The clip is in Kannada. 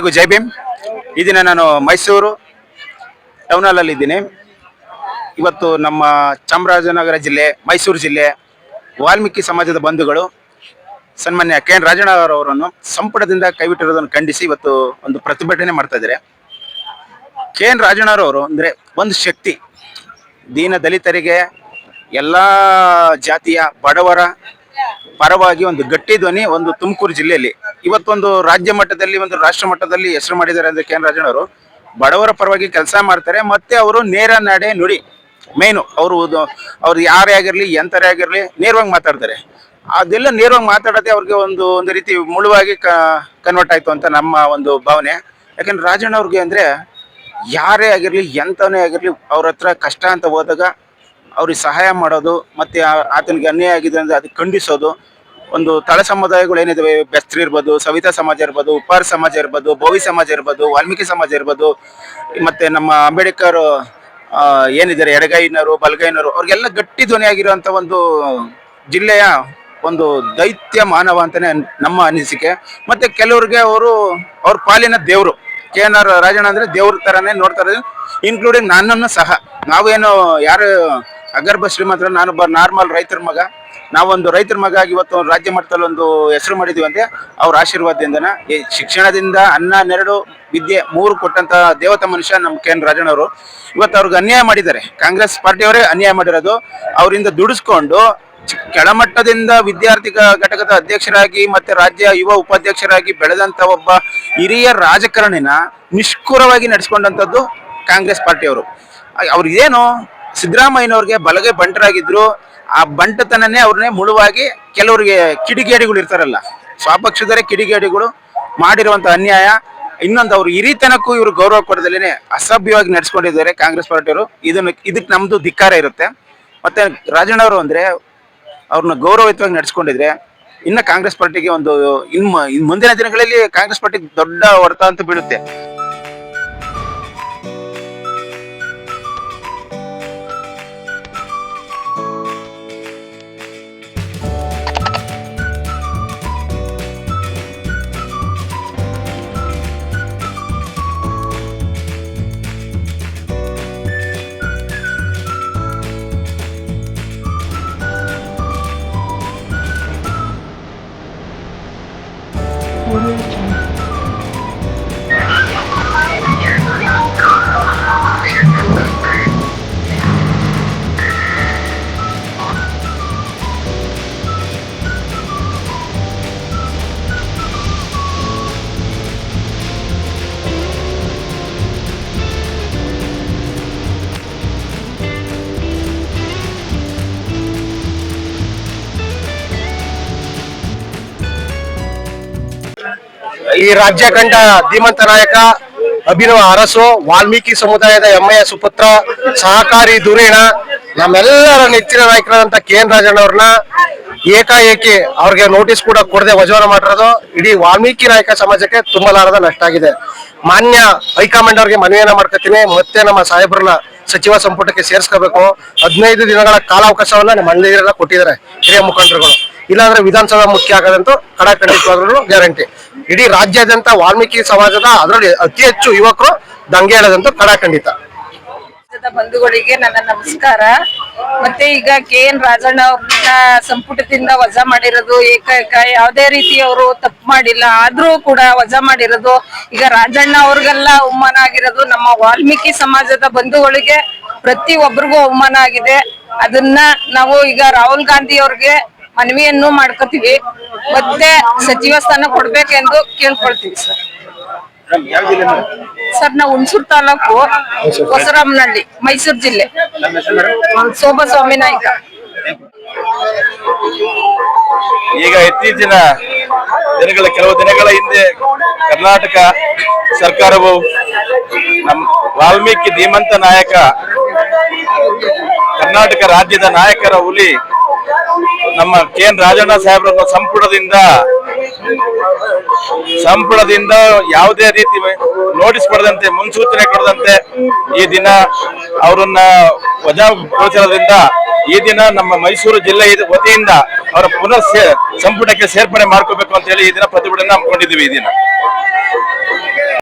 ಎಲ್ರಿಗೂ ಜೈ ಭೀಮ್. ಈ ದಿನ ನಾನು ಮೈಸೂರು ಟೌನ್ ಹಾಲ್ ಅಲ್ಲಿ ಇದ್ದೀನಿ. ಇವತ್ತು ನಮ್ಮ ಚಾಮರಾಜನಗರ ಜಿಲ್ಲೆ, ಮೈಸೂರು ಜಿಲ್ಲೆ ವಾಲ್ಮೀಕಿ ಸಮಾಜದ ಬಂಧುಗಳು ಸನ್ಮಾನ್ಯ ಕೆ ಎನ್ ರಾಜಣ್ಣವರವರನ್ನು ಸಂಪುಟದಿಂದ ಕೈಬಿಟ್ಟಿರೋದನ್ನು ಖಂಡಿಸಿ ಇವತ್ತು ಒಂದು ಪ್ರತಿಭಟನೆ ಮಾಡ್ತಾ ಇದ್ದಾರೆ. ಕೆ ಎನ್ ರಾಜಣ್ಣವರವರು ಅಂದರೆ ಒಂದು ಶಕ್ತಿ. ದೀನ ದಲಿತರಿಗೆ, ಎಲ್ಲ ಜಾತಿಯ ಬಡವರ ಪರವಾಗಿ ಒಂದು ಗಟ್ಟಿ ಧ್ವನಿ ಒಂದು ತುಮಕೂರು ಜಿಲ್ಲೆಯಲ್ಲಿ. ಇವತ್ತೊಂದು ರಾಜ್ಯ ಮಟ್ಟದಲ್ಲಿ, ಒಂದು ರಾಷ್ಟ್ರ ಮಟ್ಟದಲ್ಲಿ ಹೆಸರು ಮಾಡಿದ್ದಾರೆ ಅಂದರೆ ಕೆ ಎನ್ ರಾಜಣ್ಣವರು ಬಡವರ ಪರವಾಗಿ ಕೆಲಸ ಮಾಡ್ತಾರೆ. ಮತ್ತೆ ಅವರು ನೇರ ನಡೆ ನುಡಿ ಮೇನು. ಅವ್ರು ಯಾರೇ ಆಗಿರಲಿ, ಎಂಥರೇ ಆಗಿರಲಿ, ನೇರವಾಗಿ ಮಾತಾಡ್ತಾರೆ. ಅದೆಲ್ಲ ನೇರವಾಗಿ ಮಾತಾಡೋದೇ ಅವ್ರಿಗೆ ಒಂದು ರೀತಿ ಮುಳುವಾಗಿ ಕನ್ವರ್ಟ್ ಆಯಿತು ಅಂತ ನಮ್ಮ ಒಂದು ಭಾವನೆ. ಯಾಕಂದ್ರೆ ರಾಜಣ್ಣವ್ರಿಗೆ ಅಂದರೆ ಯಾರೇ ಆಗಿರಲಿ, ಎಂಥವನೇ ಆಗಿರಲಿ, ಅವ್ರ ಹತ್ರ ಕಷ್ಟ ಅಂತ ಹೋದಾಗ ಅವ್ರಿಗೆ ಸಹಾಯ ಮಾಡೋದು, ಮತ್ತು ಆತನಿಗೆ ಅನ್ಯಾಯ ಆಗಿದೆ ಅಂದರೆ ಅದಕ್ಕೆ ಖಂಡಿಸೋದು. ಒಂದು ತಳ ಸಮುದಾಯಗಳು ಏನಿದಾವೆ, ಬೆಸ್ತ್ರಿ ಇರ್ಬೋದು, ಸವಿತಾ ಸಮಾಜ ಇರ್ಬೋದು, ಉಪ್ಪಾರ ಸಮಾಜ ಇರ್ಬೋದು, ಬೋವಿ ಸಮಾಜ ಇರ್ಬೋದು, ವಾಲ್ಮೀಕಿ ಸಮಾಜ ಇರ್ಬೋದು, ಮತ್ತು ನಮ್ಮ ಅಂಬೇಡ್ಕರ್ ಏನಿದ್ದಾರೆ ಎಡಗೈನವರು ಬಲಗೈನವರು, ಅವ್ರಿಗೆಲ್ಲ ಗಟ್ಟಿ ಧ್ವನಿಯಾಗಿರುವಂಥ ಒಂದು ಜಿಲ್ಲೆಯ ಒಂದು ದೈತ್ಯ ಮಾನವ ಅಂತಲೇ ನಮ್ಮ ಅನಿಸಿಕೆ. ಮತ್ತು ಕೆಲವ್ರಿಗೆ ಅವ್ರ ಪಾಲಿನ ದೇವರು. ಕೆ ಎನ್ ಆರ್ ರಾಜಣ್ಣ ಅಂದರೆ ದೇವ್ರ ಥರನೇ ನೋಡ್ತಾರೆ, ಇನ್ಕ್ಲೂಡಿಂಗ್ ನನ್ನನ್ನು ಸಹ. ನಾವೇನು ಯಾರು ಅಗರ್ಭ ಶ್ರೀಮಂತರ, ನಾನೊಬ್ಬ ನಾರ್ಮಲ್ ರೈತರ ಮಗ. ನಾವೊಂದು ರೈತರ ಮಗ ಆಗಿ ಇವತ್ತು ರಾಜ್ಯ ಮಟ್ಟದಲ್ಲಿ ಒಂದು ಹೆಸರು ಮಾಡಿದ್ದೀವಿ ಅಂದರೆ ಅವ್ರ ಆಶೀರ್ವಾದದಿಂದನ. ಈ ಶಿಕ್ಷಣದಿಂದ ಅನ್ನ, ನೆರಳು, ವಿದ್ಯೆ 3 ಕೊಟ್ಟಂತ ದೇವತಾ ಮನುಷ್ಯ ನಮ್ಮ ಕೆ ಎನ್ ರಾಜಣ್ಣವರು. ಇವತ್ತು ಅವ್ರಿಗೆ ಅನ್ಯಾಯ ಮಾಡಿದ್ದಾರೆ, ಕಾಂಗ್ರೆಸ್ ಪಾರ್ಟಿಯವರೇ ಅನ್ಯಾಯ ಮಾಡಿರೋದು. ಅವರಿಂದ ದುಡಿಸ್ಕೊಂಡು ಕೆಳಮಟ್ಟದಿಂದ ವಿದ್ಯಾರ್ಥಿ ಘಟಕದ ಅಧ್ಯಕ್ಷರಾಗಿ ಮತ್ತೆ ರಾಜ್ಯ ಯುವ ಉಪಾಧ್ಯಕ್ಷರಾಗಿ ಬೆಳೆದಂತ ಒಬ್ಬ ಹಿರಿಯ ರಾಜಕಾರಣಿನ ನಿಷ್ಠುರವಾಗಿ ನಡೆಸ್ಕೊಂಡಂಥದ್ದು ಕಾಂಗ್ರೆಸ್ ಪಾರ್ಟಿಯವರು. ಅವ್ರಿಗೇನು ಸಿದ್ದರಾಮಯ್ಯನವ್ರಿಗೆ ಬಲಗೈ ಬಂಟರಾಗಿದ್ರು, ಆ ಬಂಟತನನೇ ಅವ್ರನ್ನೇ ಮುಳುವಾಗಿ ಕೆಲವರಿಗೆ ಕಿಡಿಗೇಡಿಗಳು ಇರ್ತಾರಲ್ಲ, ಸ್ವಪಕ್ಷದವರೇ ಕಿಡಿಗೇಡಿಗಳು ಮಾಡಿರುವಂಥ ಅನ್ಯಾಯ. ಇನ್ನೊಂದು ಅವ್ರು ಹಿರಿತನಕ್ಕೂ ಇವರು ಗೌರವ ಕೊಡದಲ್ಲೇ ಅಸಭ್ಯವಾಗಿ ನಡೆಸ್ಕೊಂಡಿದ್ದಾರೆ ಕಾಂಗ್ರೆಸ್ ಪಾರ್ಟಿಯವರು. ಇದಕ್ಕೆ ನಮ್ದು ಧಿಕ್ಕಾರ ಇರುತ್ತೆ. ಮತ್ತೆ ರಾಜಣ್ಣವರು ಅಂದ್ರೆ ಅವ್ರನ್ನ ಗೌರವಯುತವಾಗಿ ನಡೆಸ್ಕೊಂಡಿದ್ರೆ ಇನ್ನು ಕಾಂಗ್ರೆಸ್ ಪಾರ್ಟಿಗೆ ಮುಂದಿನ ದಿನಗಳಲ್ಲಿ ಕಾಂಗ್ರೆಸ್ ಪಾರ್ಟಿ ದೊಡ್ಡ ಹೊಡೆತ ಅಂತ ಬೀಳುತ್ತೆ. ಈ ರಾಜ್ಯ ಕಂಡ ಧೀಮಂತ ನಾಯಕ, ಅಭಿನವ ಅರಸು, ವಾಲ್ಮೀಕಿ ಸಮುದಾಯದ ಹೆಮ್ಮೆಯ ಸುಪುತ್ರ, ಸಹಕಾರಿ ಧುರೀಣ, ನಮ್ಮೆಲ್ಲರ ನೆಚ್ಚಿನ ನಾಯಕರಾದಂತ ಕೆ ಎನ್ ರಾಜಣ್ಣವ್ರನ್ನ ಏಕಾಏಕಿ ಅವ್ರಿಗೆ ನೋಟಿಸ್ ಕೂಡ ಕೊಡದೆ ವಜಾವಣೆ ಮಾಡಿರೋದು ಇಡೀ ವಾಲ್ಮೀಕಿ ನಾಯಕ ಸಮಾಜಕ್ಕೆ ತುಂಬಲಾರದ ನಷ್ಟ ಆಗಿದೆ. ಮಾನ್ಯ ಹೈಕಮಾಂಡ್ ಅವ್ರಿಗೆ ಮನವಿಯನ್ನ ಮಾಡ್ಕೊತೀನಿ, ಮತ್ತೆ ನಮ್ಮ ಸಾಹೇಬ್ರನ್ನ ಸಚಿವ ಸಂಪುಟಕ್ಕೆ ಸೇರಿಸ್ಕೋಬೇಕು. 15 ದಿನಗಳ ಕಾಲಾವಕಾಶವನ್ನ ನಮ್ಮ ಮಂದಿಗೆಲ್ಲ ಕೊಟ್ಟಿದ್ದಾರೆ ಹಿರಿಯ ಮುಖಂಡರುಗಳು. ಇಲ್ಲಾಂದ್ರೆ ವಿಧಾನಸಭಾ ಮುಖ್ಯ ಆಗೋದಂತೂ ಖಂಡಿತವಾಗ್ಲೂ ಗ್ಯಾರಂಟಿ. ಇಡೀ ರಾಜ್ಯಾದ್ಯಂತ ವಾಲ್ಮೀಕಿ ಸಮಾಜದ ಅದರಲ್ಲಿ ಅತಿ ಹೆಚ್ಚು ಯುವಕರು ದಂಗೆ ಹೇಳೋದಂತೂ ಖಂಡಿತ. ಬಂಧುಗಳಿಗೆ ನನ್ನ ನಮಸ್ಕಾರ. ಮತ್ತೆ ಈಗ ಕೆ ಎನ್ ರಾಜಣ್ಣ ಅವ್ರನ್ನ ಸಂಪುಟದಿಂದ ವಜಾ ಮಾಡಿರೋದು ಏಕೈಕ, ಯಾವುದೇ ರೀತಿ ಅವರು ತಪ್ಪು ಮಾಡಿಲ್ಲ, ಆದ್ರೂ ಕೂಡ ವಜಾ ಮಾಡಿರೋದು ಈಗ ರಾಜಣ್ಣ ಅವ್ರಿಗೆಲ್ಲ ಅವಮಾನ ಆಗಿರೋದು. ನಮ್ಮ ವಾಲ್ಮೀಕಿ ಸಮಾಜದ ಬಂಧುಗಳಿಗೆ ಪ್ರತಿ ಒಬ್ಬರಿಗೂ ಅವಮಾನ ಆಗಿದೆ. ಅದನ್ನ ನಾವು ಈಗ ರಾಹುಲ್ ಗಾಂಧಿ ಅವ್ರಿಗೆ ಮನವಿಯನ್ನು ಮಾಡ್ಕೋತೀವಿ, ಮತ್ತೆ ಸಚಿವ ಸ್ಥಾನ ಕೊಡ್ಬೇಕೆಂದು ಕೇಳ್ಕೊಳ್ತೀವಿ ಸರ್. ಸರ್ ನಾವು ಹುಣಸೂರು ತಾಲೂಕು ಹೊಸರಾಮನಹಳ್ಳಿ, ಮೈಸೂರು ಜಿಲ್ಲೆ. ಶೋಭಾ ಸ್ವಾಮಿ ನಾಯ್ಕ. ಈಗ ಇತ್ತೀಚಿನ ಕೆಲವು ದಿನಗಳ ಹಿಂದೆ ಕರ್ನಾಟಕ ಸರ್ಕಾರವು ನಮ್ಮ ವಾಲ್ಮೀಕಿ ಧೀಮಂತ ನಾಯಕ, ಕರ್ನಾಟಕ ರಾಜ್ಯದ ನಾಯಕರ ಹುಲಿ ನಮ್ಮ ಕೆ ಎನ್ ರಾಜಣ್ಣ ಸಾಹೇಬ್ರನ್ನು ಸಂಪುಟದಿಂದ ಯಾವುದೇ ರೀತಿ ನೋಟಿಸ್ ಕೊಡದಂತೆ, ಮುನ್ಸೂಚನೆ ಕೊಡದಂತೆ ಈ ದಿನ ಅವರನ್ನ ವಜಾಗೊಳಿಸಿರೋದ್ರಿಂದ ಈ ದಿನ ನಮ್ಮ ಮೈಸೂರು ಜಿಲ್ಲೆ ವತಿಯಿಂದ ಅವರ ಪುನರ್ ಸಂಪುಟಕ್ಕೆ ಸೇರ್ಪಡೆ ಮಾಡ್ಕೋಬೇಕು ಅಂತ ಹೇಳಿ ಈ ದಿನ ಪ್ರತಿಭಟನೆ ಹಮ್ಮಿಕೊಂಡಿದ್ದೀವಿ. ಈ ದಿನ